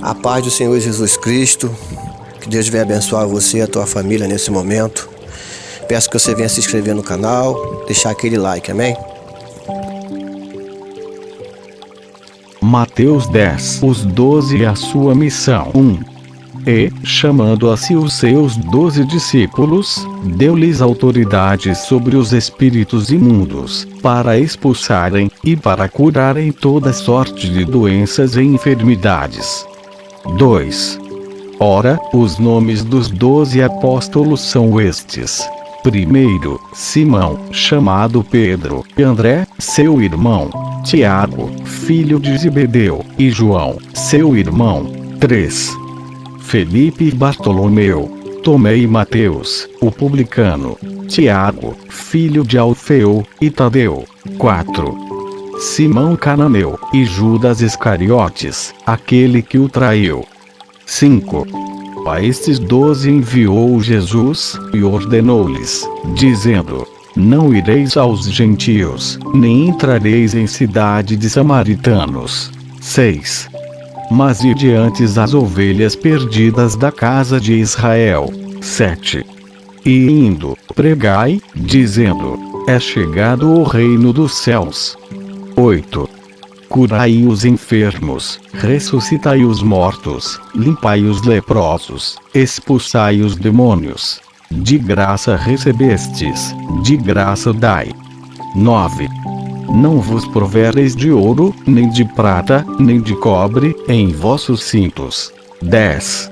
A paz do Senhor Jesus Cristo, que Deus venha abençoar você e a tua família nesse momento. Peço que você venha se inscrever no canal, deixar aquele like, amém? Mateus 10, os 12 e a sua missão. 1. E, chamando a si os seus 12 discípulos, deu-lhes autoridade sobre os espíritos imundos, para expulsarem, e para curarem toda sorte de doenças e enfermidades. 2. Ora, os nomes dos 12 apóstolos são estes. Primeiro, Simão, chamado Pedro, André, seu irmão, Tiago, filho de Zebedeu, e João, seu irmão. 3. Felipe e Bartolomeu, Tomé e Mateus, o publicano, Tiago, filho de Alfeu, e Tadeu. 4. Simão Cananeu, e Judas Iscariotes, aquele que o traiu. 5. A estes 12 enviou Jesus, e ordenou-lhes, dizendo: Não ireis aos gentios, nem entrareis em cidade de samaritanos. 6. Mas ide antes as ovelhas perdidas da casa de Israel. 7. E indo, pregai, dizendo: É chegado o reino dos céus. 8. Curai os enfermos, ressuscitai os mortos, limpai os leprosos, expulsai os demônios. De graça recebestes, de graça dai. 9. Não vos provereis de ouro, nem de prata, nem de cobre, em vossos cintos. 10.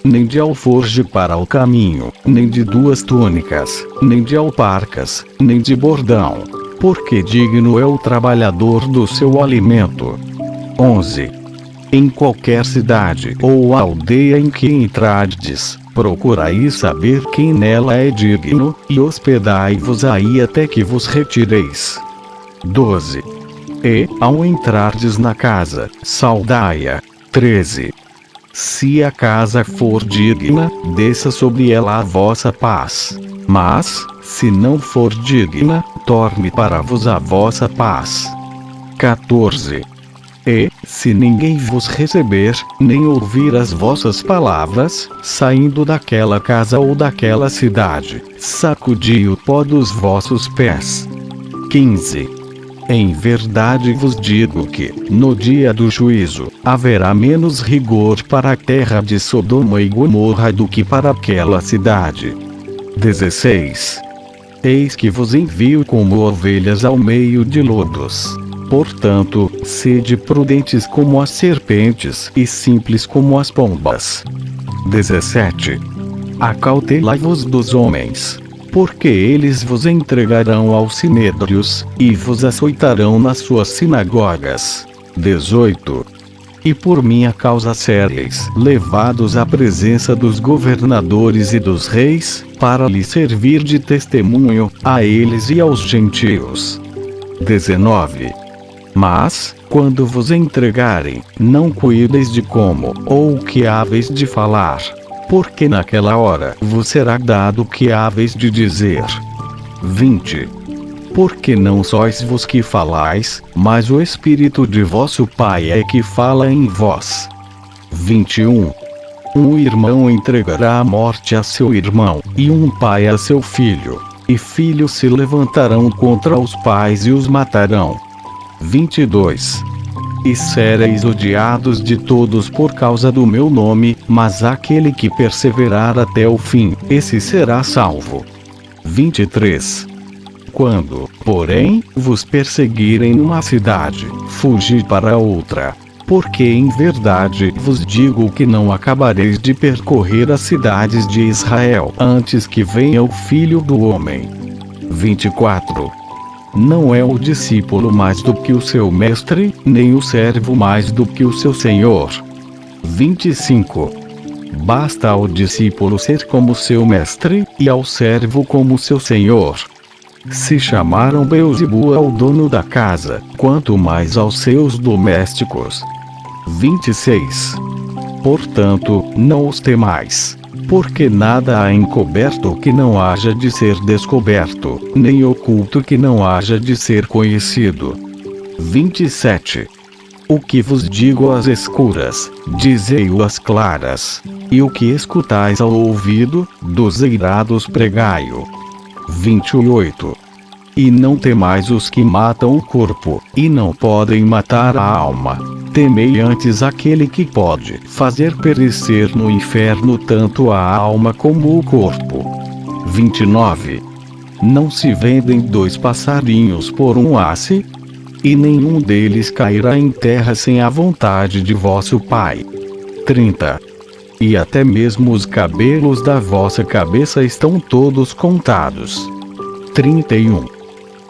Nem de alforje para o caminho, nem de 2 túnicas, nem de alparcas, nem de bordão. Porque digno é o trabalhador do seu alimento. 11. Em qualquer cidade ou aldeia em que entrardes, procurai saber quem nela é digno, e hospedai-vos aí até que vos retireis. 12. E, ao entrardes na casa, saudai-a. 13. Se a casa for digna, desça sobre ela a vossa paz. Mas, se não for digna, torne para vos a vossa paz. 14. E, se ninguém vos receber, nem ouvir as vossas palavras, saindo daquela casa ou daquela cidade, sacudi o pó dos vossos pés. 15. Em verdade vos digo que, no dia do juízo, haverá menos rigor para a terra de Sodoma e Gomorra do que para aquela cidade. 16. Eis que vos envio como ovelhas ao meio de lodos. Portanto, sede prudentes como as serpentes e simples como as pombas. 17. Acautelai-vos dos homens, porque eles vos entregarão aos sinédrios, e vos açoitarão nas suas sinagogas. 18. E por minha causa sereis levados à presença dos governadores e dos reis, para lhes servir de testemunho, a eles e aos gentios. 19. Mas, quando vos entregarem, não cuideis de como, ou o que haveis de falar, porque naquela hora vos será dado o que haveis de dizer. 20. Porque não sois vos que falais, mas o Espírito de vosso Pai é que fala em vós. 21. Um irmão entregará a morte a seu irmão, e um pai a seu filho, e filhos se levantarão contra os pais e os matarão. 22. E sereis odiados de todos por causa do meu nome, mas aquele que perseverar até o fim, esse será salvo. 23. Quando, porém, vos perseguirem numa cidade, fugi para outra. Porque em verdade vos digo que não acabareis de percorrer as cidades de Israel antes que venha o Filho do Homem. 24. Não é o discípulo mais do que o seu mestre, nem o servo mais do que o seu senhor. 25. Basta ao discípulo ser como seu mestre, e ao servo como seu senhor. Se chamaram Beelzebul ao dono da casa, quanto mais aos seus domésticos. 26. Portanto, não os temais, porque nada há encoberto que não haja de ser descoberto, nem oculto que não haja de ser conhecido. 27. O que vos digo às escuras, dizei-o às claras. E o que escutais ao ouvido, dos eirados pregai-o. 28. E não temais os que matam o corpo, e não podem matar a alma. Temei antes aquele que pode fazer perecer no inferno tanto a alma como o corpo. 29. Não se vendem 2 passarinhos por um asse? E nenhum deles cairá em terra sem a vontade de vosso Pai. 30. E até mesmo os cabelos da vossa cabeça estão todos contados. 31.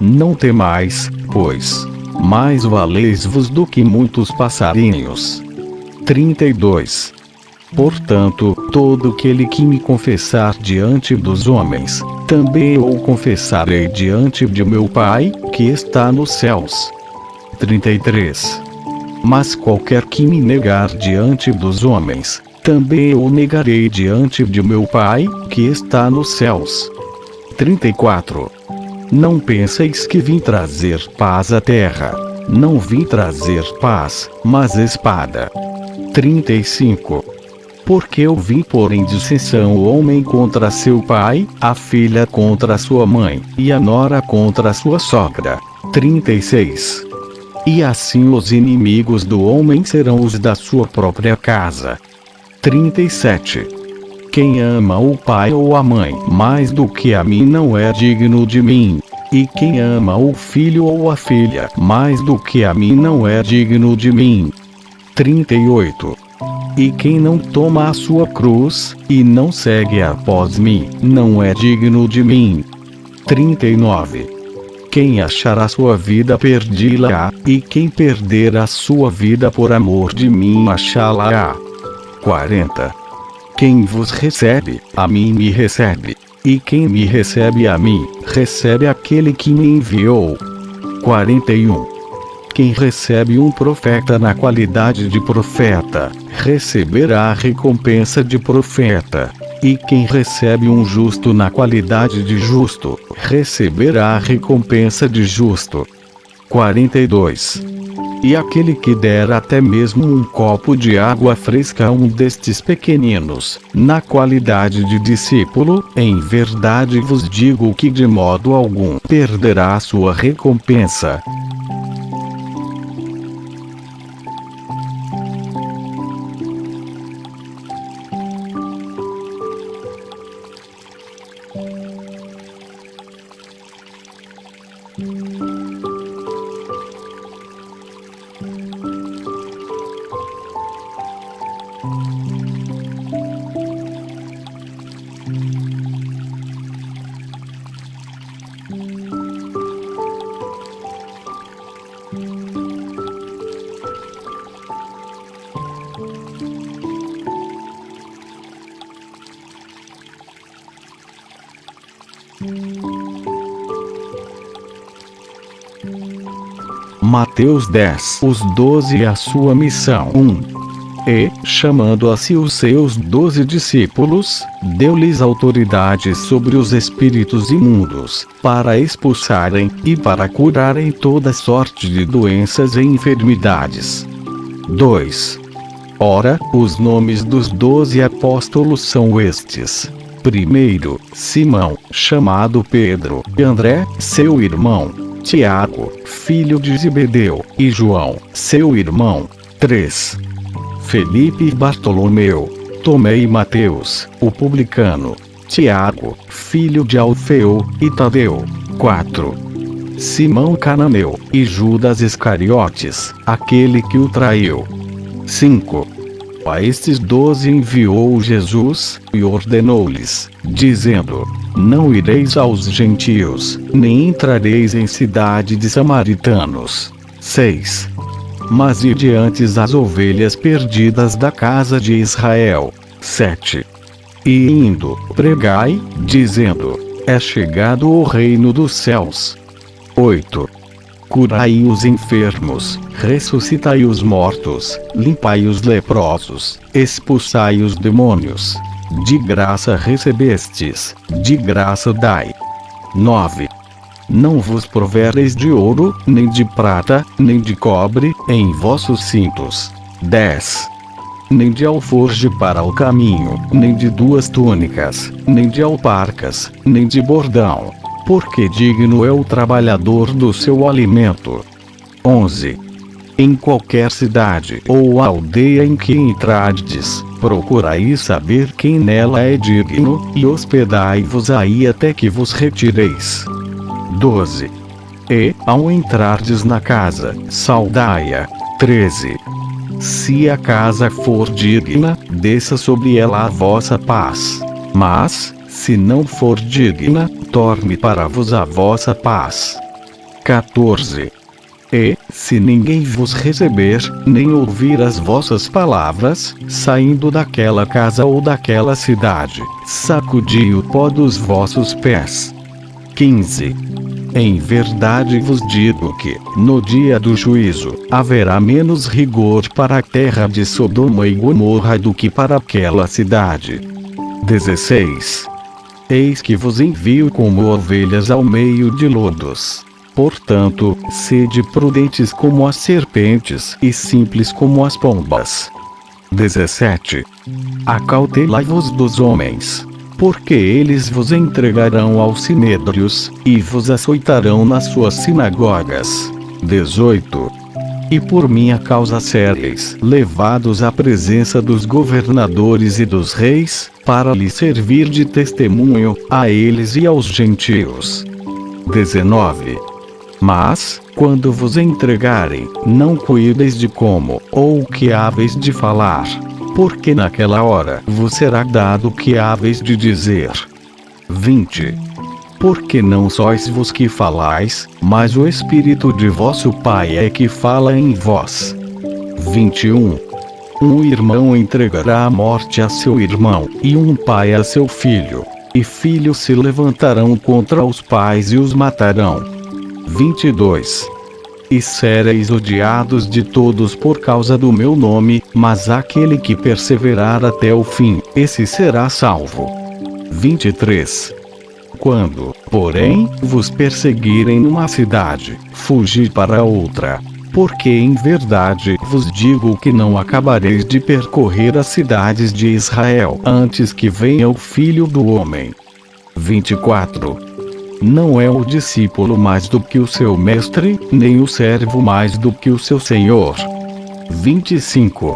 Não temais, pois, mais valeis-vos do que muitos passarinhos. 32. Portanto, todo aquele que me confessar diante dos homens, também eu o confessarei diante de meu Pai, que está nos céus. 33. Mas qualquer que me negar diante dos homens, também eu o negarei diante de meu Pai, que está nos céus. 34. Não penseis que vim trazer paz à terra. Não vim trazer paz, mas espada. 35. Porque eu vim pôr em dissensão o homem contra seu pai, a filha contra sua mãe, e a nora contra sua sogra. 36. E assim os inimigos do homem serão os da sua própria casa. 37. Quem ama o pai ou a mãe mais do que a mim não é digno de mim. E quem ama o filho ou a filha mais do que a mim não é digno de mim. 38. E quem não toma a sua cruz, e não segue após mim, não é digno de mim. 39. Quem achar a sua vida perdê-la-á, e quem perder a sua vida por amor de mim achá-la-á. 40. Quem vos recebe, a mim me recebe. E quem me recebe a mim, recebe aquele que me enviou. 41. Quem recebe um profeta na qualidade de profeta, receberá a recompensa de profeta. E quem recebe um justo na qualidade de justo, receberá a recompensa de justo. 42. E aquele que der até mesmo um copo de água fresca a um destes pequeninos, na qualidade de discípulo, em verdade vos digo que de modo algum perderá a sua recompensa. Mateus 10. Os 12 e a sua missão. 1. E, chamando a si os seus 12 discípulos, deu-lhes autoridade sobre os espíritos imundos, para expulsarem, e para curarem toda sorte de doenças e enfermidades. 2. Ora, os nomes dos 12 apóstolos são estes. Primeiro, Simão, chamado Pedro, e André, seu irmão, Tiago, filho de Zebedeu, e João, seu irmão. 3. Felipe e Bartolomeu, Tomé e Mateus, o publicano, Tiago, filho de Alfeu, e Tadeu. 4. Simão Cananeu, e Judas Iscariotes, aquele que o traiu. 5. A estes 12 enviou Jesus, e ordenou-lhes, dizendo: Não ireis aos gentios, nem entrareis em cidade de samaritanos. 6. Mas ide antes as ovelhas perdidas da casa de Israel. 7. E indo, pregai, dizendo: É chegado o reino dos céus. 8. Curai os enfermos, ressuscitai os mortos, limpai os leprosos, expulsai os demônios. De graça recebestes, de graça dai. 9. Não vos provereis de ouro, nem de prata, nem de cobre, em vossos cintos. 10. Nem de alforje para o caminho, nem de 2 túnicas, nem de alparcas, nem de bordão. Porque digno é o trabalhador do seu alimento. 11. Em qualquer cidade ou aldeia em que entrardes, procurai saber quem nela é digno, e hospedai-vos aí até que vos retireis. 12. E, ao entrardes na casa, saudai-a. 13. Se a casa for digna, desça sobre ela a vossa paz. Mas, se não for digna, torne para vos a vossa paz. 14. E, se ninguém vos receber, nem ouvir as vossas palavras, saindo daquela casa ou daquela cidade, sacudi o pó dos vossos pés. 15. Em verdade vos digo que, no dia do juízo, haverá menos rigor para a terra de Sodoma e Gomorra do que para aquela cidade. 16. Eis que vos envio como ovelhas ao meio de lodos. Portanto, sede prudentes como as serpentes e simples como as pombas. 17. Acautelai-vos dos homens, porque eles vos entregarão aos sinédrios, e vos açoitarão nas suas sinagogas. 18. E por minha causa sereis levados à presença dos governadores e dos reis, para lhes servir de testemunho, a eles e aos gentios. 19. Mas, quando vos entregarem, não cuideis de como, ou o que haveis de falar, porque naquela hora vos será dado o que haveis de dizer. 20. Porque não sois vos que falais, mas o Espírito de vosso Pai é que fala em vós. 21. Um irmão entregará a morte a seu irmão, e um pai a seu filho, e filhos se levantarão contra os pais e os matarão. 22. E sereis odiados de todos por causa do meu nome, mas aquele que perseverar até o fim, esse será salvo. 23. Quando, porém, vos perseguirem numa cidade, fugi para outra. Porque em verdade vos digo que não acabareis de percorrer as cidades de Israel antes que venha o Filho do Homem. 24. Não é o discípulo mais do que o seu mestre, nem o servo mais do que o seu senhor. 25.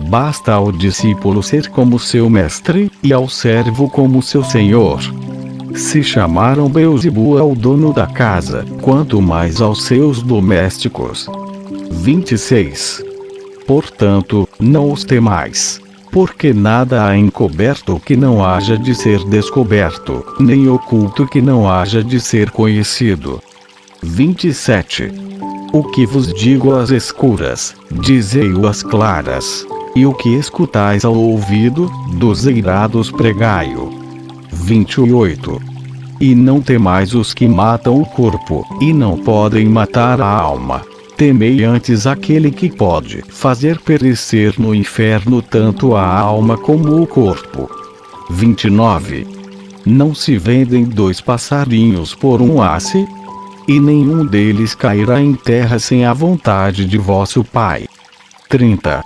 Basta ao discípulo ser como seu mestre, e ao servo como seu senhor. Se chamaram Beelzebul ao dono da casa, quanto mais aos seus domésticos. 26. Portanto, não os temais. Porque nada há encoberto que não haja de ser descoberto, nem oculto que não haja de ser conhecido. 27. O que vos digo às escuras, dizei-o às claras. E o que escutais ao ouvido, dos eirados pregai-o. 28. E não temais os que matam o corpo, e não podem matar a alma. Temei antes aquele que pode fazer perecer no inferno tanto a alma como o corpo. 29. Não se vendem 2 passarinhos por um asse? E nenhum deles cairá em terra sem a vontade de vosso Pai. 30.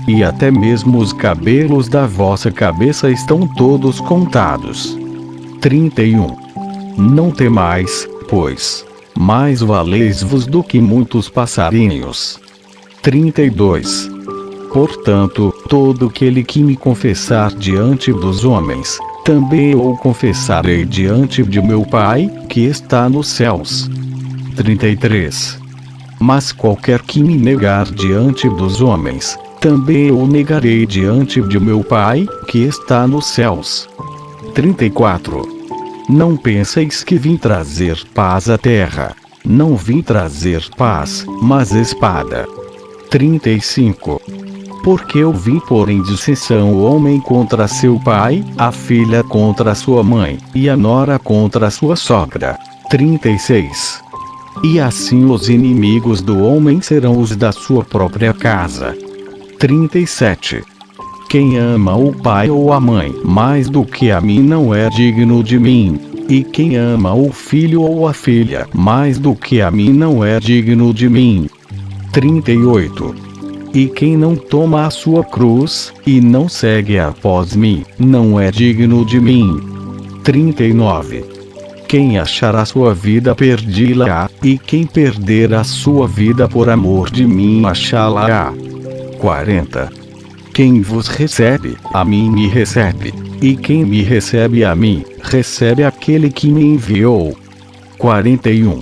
E até mesmo os cabelos da vossa cabeça estão todos contados. 31. Não temais, pois mais valeis-vos do que muitos passarinhos. 32. Portanto, todo aquele que me confessar diante dos homens, também eu o confessarei diante de meu Pai, que está nos céus. 33. Mas qualquer que me negar diante dos homens, também eu o negarei diante de meu Pai, que está nos céus. 34. Não penseis que vim trazer paz à terra. Não vim trazer paz, mas espada. 35. Porque eu vim pôr em dissensão o homem contra seu pai, a filha contra sua mãe, e a nora contra sua sogra. 36. E assim os inimigos do homem serão os da sua própria casa. 37. Quem ama o pai ou a mãe mais do que a mim não é digno de mim. e quem ama o filho ou a filha mais do que a mim não é digno de mim. 38. E quem não toma a sua cruz, e não segue após mim, não é digno de mim. 39. Quem achar a sua vida perdê-la-á, e quem perder a sua vida por amor de mim achá-la-á. 40. Quem vos recebe, a mim me recebe, e quem me recebe a mim, recebe aquele que me enviou. 41.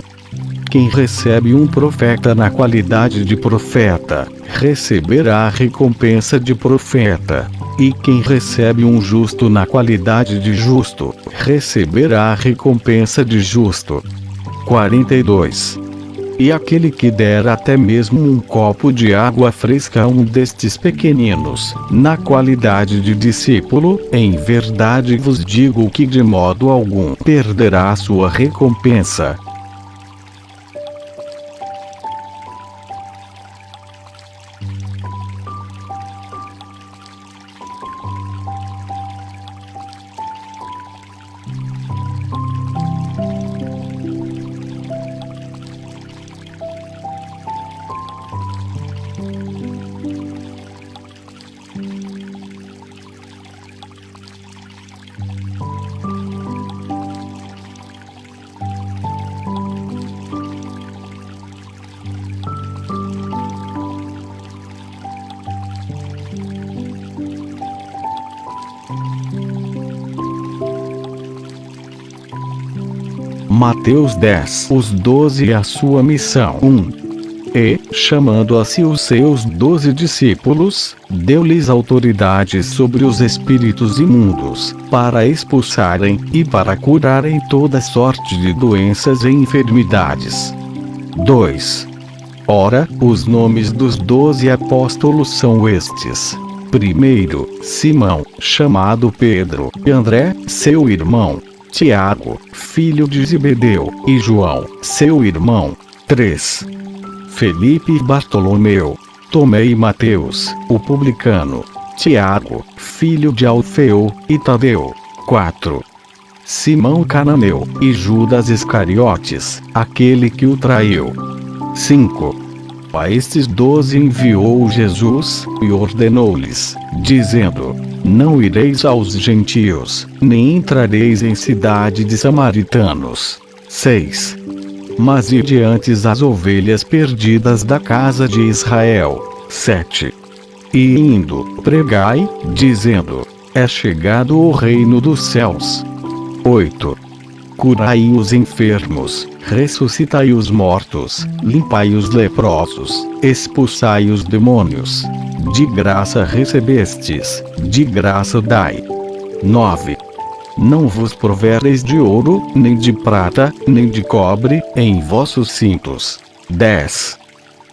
Quem recebe um profeta na qualidade de profeta, receberá a recompensa de profeta. E quem recebe um justo na qualidade de justo, receberá a recompensa de justo. 42. E aquele que der até mesmo um copo de água fresca a um destes pequeninos, na qualidade de discípulo, em verdade vos digo que de modo algum perderá a sua recompensa. Mateus 10. Os 12 e a sua missão. 1. E, chamando a si os seus 12 discípulos, deu-lhes autoridade sobre os espíritos imundos, para expulsarem, e para curarem toda sorte de doenças e enfermidades. 2. Ora, os nomes dos 12 apóstolos são estes. Primeiro, Simão, chamado Pedro, e André, seu irmão, Tiago, filho de Zebedeu, e João, seu irmão. 3. Felipe e Bartolomeu, Tomé e Mateus, o publicano, Tiago, filho de Alfeu, e Tadeu. 4. Simão cananeu, e Judas Iscariotes, aquele que o traiu. 5. A estes 12 enviou Jesus, e ordenou-lhes, dizendo: Não ireis aos gentios, nem entrareis em cidade de samaritanos. 6. Mas ide antes as ovelhas perdidas da casa de Israel. 7. E indo, pregai, dizendo: É chegado o reino dos céus. 8. Curai os enfermos, ressuscitai os mortos, limpai os leprosos, expulsai os demônios. De graça recebestes, de graça dai. 9. Não vos provereis de ouro, nem de prata, nem de cobre, em vossos cintos. 10.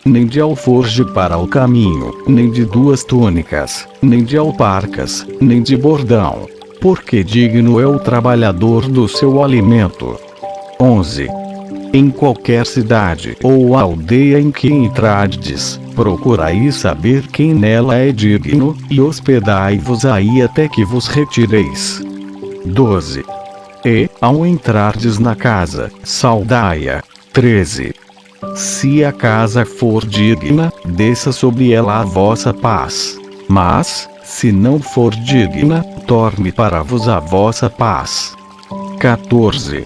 Nem de alforje para o caminho, nem de 2 túnicas, nem de alparcas, nem de bordão. Porque digno é o trabalhador do seu alimento. 11. Em qualquer cidade ou aldeia em que entrardes, procurai saber quem nela é digno, e hospedai-vos aí até que vos retireis. 12. E, ao entrardes na casa, saudai-a. 13. Se a casa for digna, desça sobre ela a vossa paz. Mas, se não for digna, torne para vos a vossa paz. 14.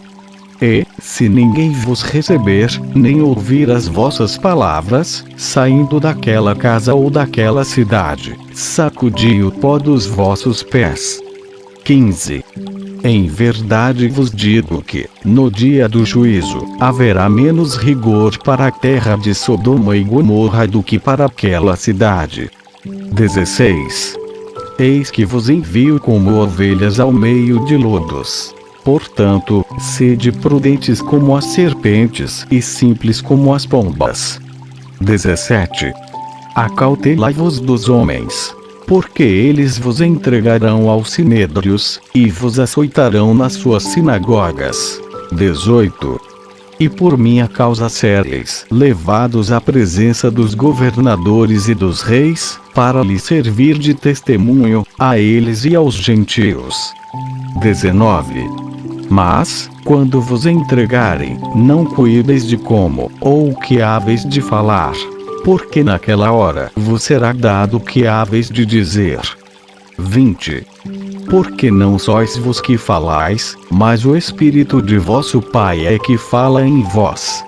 E, se ninguém vos receber, nem ouvir as vossas palavras, saindo daquela casa ou daquela cidade, sacudi o pó dos vossos pés. 15. Em verdade vos digo que, no dia do juízo, haverá menos rigor para a terra de Sodoma e Gomorra do que para aquela cidade. 16. Eis que vos envio como ovelhas ao meio de lodos. Portanto, sede prudentes como as serpentes e simples como as pombas. 17. Acautelai-vos dos homens, porque eles vos entregarão aos sinédrios, e vos açoitarão nas suas sinagogas. 18. E por minha causa sereis levados à presença dos governadores e dos reis, para lhes servir de testemunho, a eles e aos gentios. 19. Mas, quando vos entregarem, não cuideis de como, ou o que haveis de falar. Porque naquela hora vos será dado o que haveis de dizer. 20. Porque não sois vos que falais, mas o Espírito de vosso Pai é que fala em vós.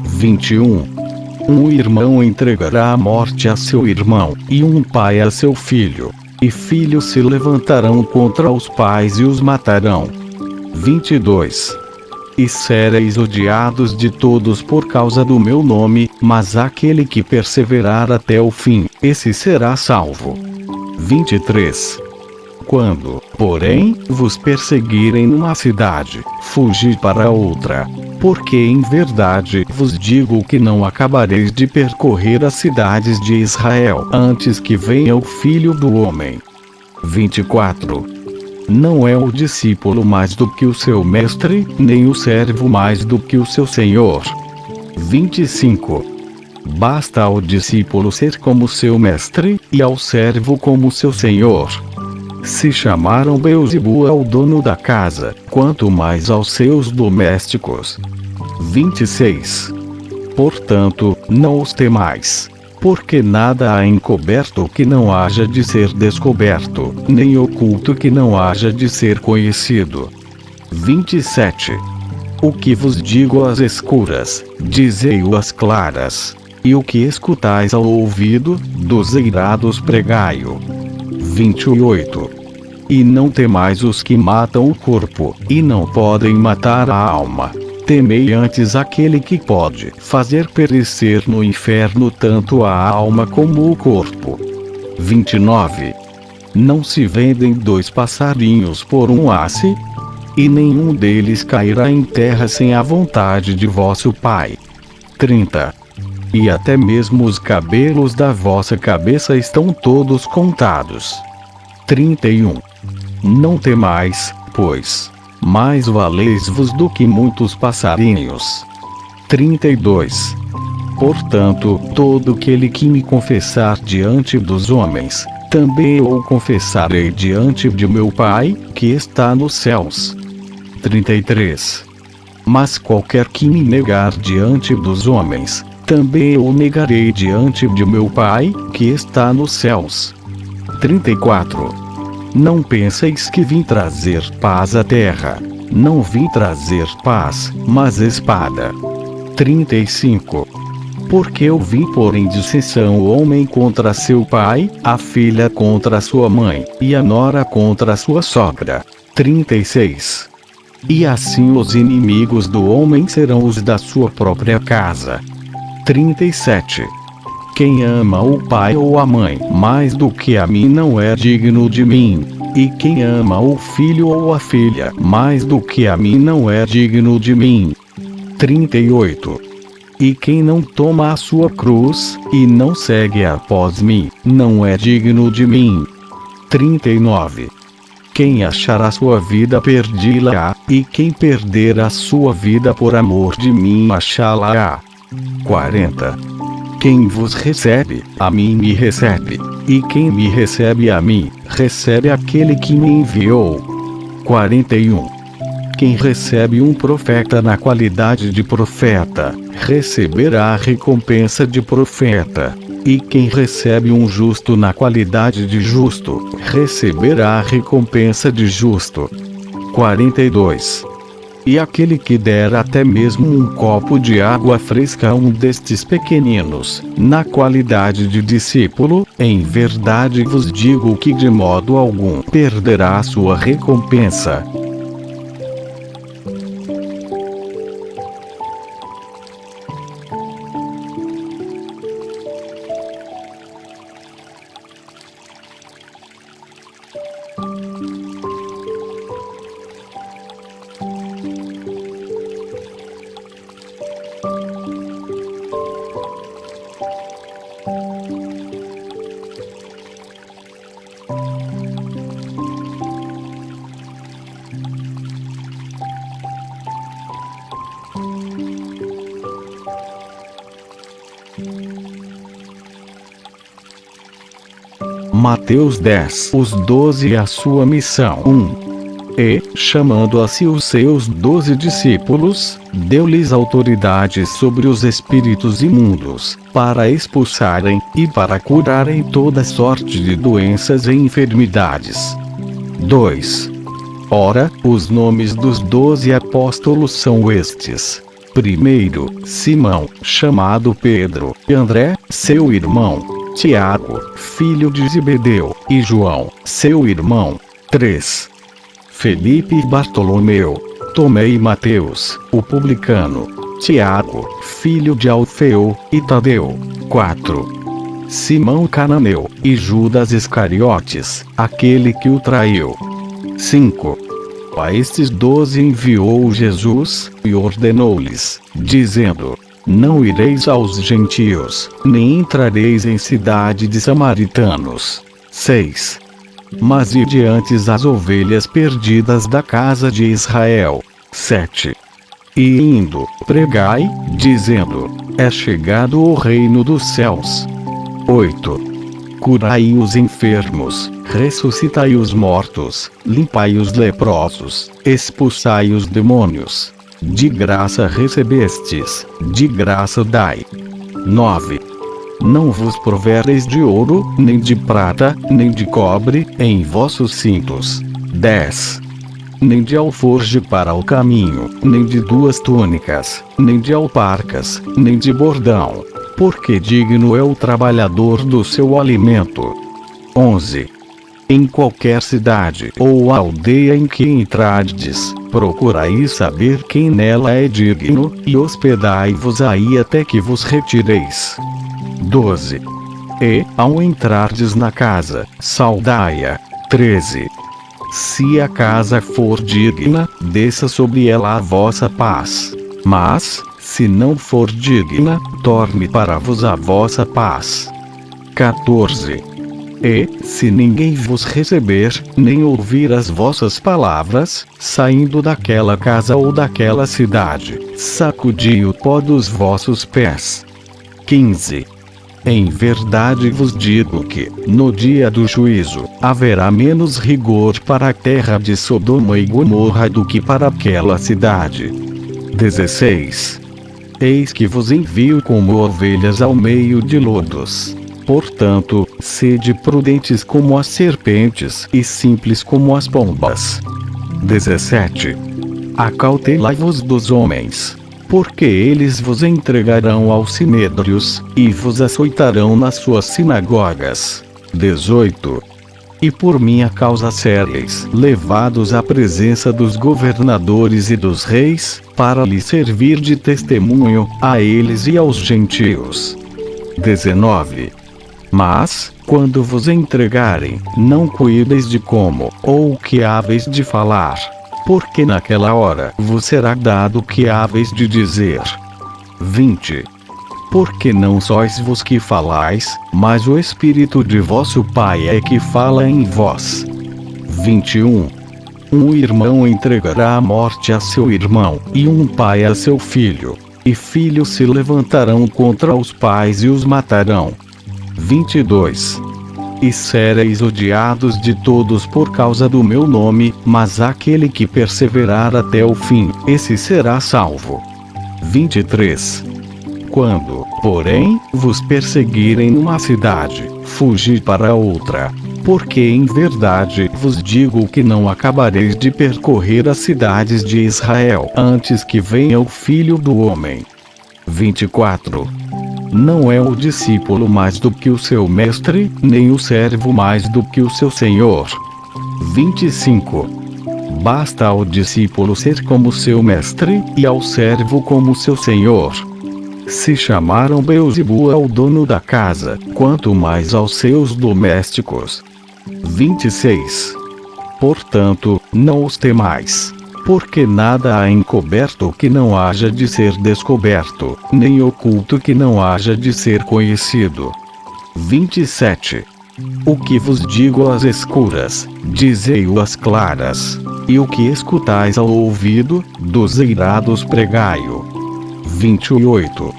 21. Um irmão entregará a morte a seu irmão, e um pai a seu filho. E filhos se levantarão contra os pais e os matarão. 22. E sereis odiados de todos por causa do meu nome, mas aquele que perseverar até o fim, esse será salvo. 23. Quando, porém, vos perseguirem numa cidade, fugi para outra. Porque em verdade vos digo que não acabareis de percorrer as cidades de Israel antes que venha o Filho do Homem. 24. Não é o discípulo mais do que o seu mestre, nem o servo mais do que o seu senhor. 25. Basta ao discípulo ser como seu mestre, e ao servo como seu senhor. Se chamaram Beelzebul ao dono da casa, quanto mais aos seus domésticos. 26. Portanto, não os temais. Porque nada há encoberto que não haja de ser descoberto, nem oculto que não haja de ser conhecido. 27. O que vos digo às escuras, dizei-o às claras. E o que escutais ao ouvido, dos eirados pregai-o. 28. E não temais os que matam o corpo, e não podem matar a alma. Temei antes aquele que pode fazer perecer no inferno tanto a alma como o corpo. 29. Não se vendem 2 passarinhos por um asse? E nenhum deles cairá em terra sem a vontade de vosso Pai. 30. E até mesmo os cabelos da vossa cabeça estão todos contados. 31. Não temais, pois mais valeis-vos do que muitos passarinhos. 32. Portanto, todo aquele que me confessar diante dos homens, também eu o confessarei diante de meu Pai, que está nos céus. 33. Mas qualquer que me negar diante dos homens, também eu o negarei diante de meu Pai, que está nos céus. 34. Não penseis que vim trazer paz à terra. Não vim trazer paz, mas espada. 35. Porque eu vim pôr em dissensão o homem contra seu pai, a filha contra sua mãe, e a nora contra sua sogra. 36. E assim os inimigos do homem serão os da sua própria casa. 37. Quem ama o pai ou a mãe mais do que a mim não é digno de mim. E quem ama o filho ou a filha mais do que a mim não é digno de mim. 38. E quem não toma a sua cruz, e não segue após mim, não é digno de mim. 39. Quem achar a sua vida perdê-la-á, e quem perder a sua vida por amor de mim achá-la-á. 40. Quem vos recebe, a mim me recebe, e quem me recebe a mim, recebe aquele que me enviou. 41. Quem recebe um profeta na qualidade de profeta, receberá a recompensa de profeta. E quem recebe um justo na qualidade de justo, receberá a recompensa de justo. 42. E aquele que der até mesmo um copo de água fresca a um destes pequeninos, na qualidade de discípulo, em verdade vos digo que de modo algum perderá a sua recompensa. Mateus 10. Os 12 e a sua missão. 1. E, chamando a si os seus 12 discípulos, deu-lhes autoridade sobre os espíritos imundos, para expulsarem, e para curarem toda sorte de doenças e enfermidades. 2. Ora, os nomes dos 12 apóstolos são estes. Primeiro, Simão, chamado Pedro, e André, seu irmão, Tiago, filho de Zebedeu, e João, seu irmão. 3. Felipe e Bartolomeu, Tomé e Mateus, o publicano, Tiago, filho de Alfeu, e Tadeu. 4. Simão Cananeu, e Judas Iscariotes, aquele que o traiu. 5. A estes 12 enviou Jesus, e ordenou-lhes, dizendo: Não ireis aos gentios, nem entrareis em cidade de samaritanos. 6. Mas ide antes as ovelhas perdidas da casa de Israel. 7. E indo, pregai, dizendo: É chegado o reino dos céus. 8. Curai os enfermos, ressuscitai os mortos, limpai os leprosos, expulsai os demônios. De graça recebestes, de graça dai. 9. Não vos provereis de ouro, nem de prata, nem de cobre, em vossos cintos. 10. Nem de alforje para o caminho, nem de 2 túnicas, nem de alparcas, nem de bordão, porque digno é o trabalhador do seu alimento. 11. Em qualquer cidade ou aldeia em que entrardes, procurai saber quem nela é digno, e hospedai-vos aí até que vos retireis. 12. E, ao entrardes na casa, saudai-a. 13. Se a casa for digna, desça sobre ela a vossa paz. Mas, se não for digna, torne para vos a vossa paz. 14. E, se ninguém vos receber, nem ouvir as vossas palavras, saindo daquela casa ou daquela cidade, sacudi o pó dos vossos pés. 15. Em verdade vos digo que, no dia do juízo, haverá menos rigor para a terra de Sodoma e Gomorra do que para aquela cidade. 16. Eis que vos envio como ovelhas ao meio de lodos. Portanto, sede prudentes como as serpentes e simples como as pombas. 17. Acautelai-vos dos homens, porque eles vos entregarão aos sinédrios, e vos açoitarão nas suas sinagogas. 18. E por minha causa sereis levados à presença dos governadores e dos reis, para lhes servir de testemunho, a eles e aos gentios. 19. Mas, quando vos entregarem, não cuideis de como, ou o que haveis de falar, porque naquela hora vos será dado o que haveis de dizer. 20. Porque não sois vos que falais, mas o Espírito de vosso Pai é que fala em vós. 21. Um irmão entregará a morte a seu irmão, e um pai a seu filho, e filhos se levantarão contra os pais e os matarão. 22. E sereis odiados de todos por causa do meu nome, mas aquele que perseverar até o fim, esse será salvo. 23. Quando, porém, vos perseguirem numa cidade, fugi para outra. Porque em verdade vos digo que não acabareis de percorrer as cidades de Israel antes que venha o Filho do Homem. 24. Não é o discípulo mais do que o seu mestre, nem o servo mais do que o seu senhor. 25. Basta ao discípulo ser como seu mestre, e ao servo como seu senhor. Se chamaram Beelzebul ao dono da casa, quanto mais aos seus domésticos. 26. Portanto, não os temais. Porque nada há encoberto que não haja de ser descoberto, nem oculto que não haja de ser conhecido. 27. O que vos digo às escuras, dizei-o às claras. E o que escutais ao ouvido, dos eirados pregai-o. 28.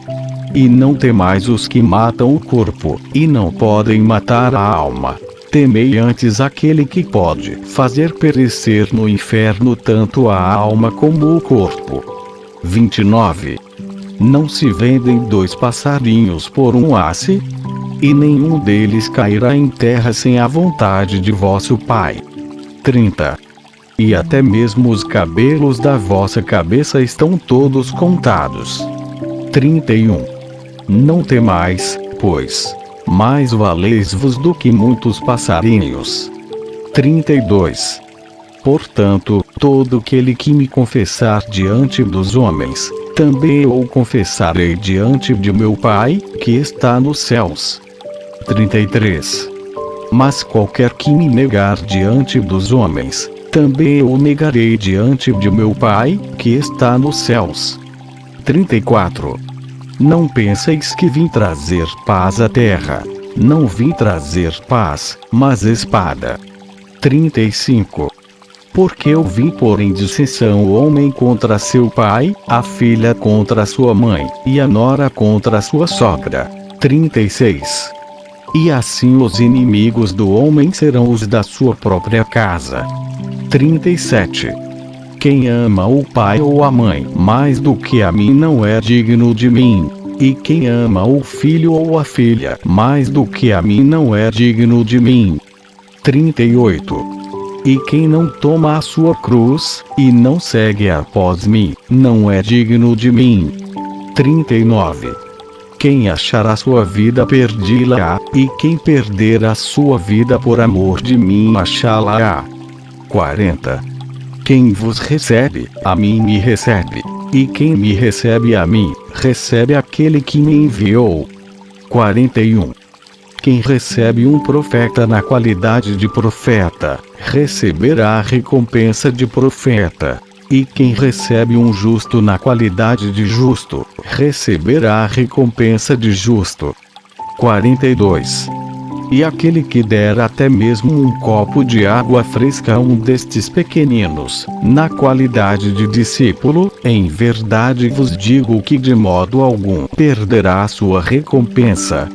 E não temais os que matam o corpo, e não podem matar a alma. temei antes aquele que pode fazer perecer no inferno tanto a alma como o corpo. 29. Não se vendem 2 passarinhos por um asse? E nenhum deles cairá em terra sem a vontade de vosso Pai. 30. E até mesmo os cabelos da vossa cabeça estão todos contados. 31. Não temais, pois, mais valeis-vos do que muitos passarinhos. 32. Portanto, todo aquele que me confessar diante dos homens, também eu o confessarei diante de meu Pai, que está nos céus. 33. Mas qualquer que me negar diante dos homens, também eu o negarei diante de meu Pai, que está nos céus. 34. Não penseis que vim trazer paz à terra. Não vim trazer paz, mas espada. 35. Porque eu vim pôr em dissensão o homem contra seu pai, a filha contra sua mãe, e a nora contra sua sogra. 36. E assim os inimigos do homem serão os da sua própria casa. 37. Quem ama o pai ou a mãe mais do que a mim não é digno de mim. E quem ama o filho ou a filha mais do que a mim não é digno de mim. 38. E quem não toma a sua cruz, e não segue após mim, não é digno de mim. 39. Quem achar a sua vida perdi-la-á, e quem perder a sua vida por amor de mim achá-la-á. 40. Quem vos recebe, a mim me recebe, e quem me recebe a mim, recebe aquele que me enviou. 41. Quem recebe um profeta na qualidade de profeta, receberá a recompensa de profeta. E quem recebe um justo na qualidade de justo, receberá a recompensa de justo. 42. E aquele que der até mesmo um copo de água fresca a um destes pequeninos, na qualidade de discípulo, em verdade vos digo que de modo algum perderá a sua recompensa.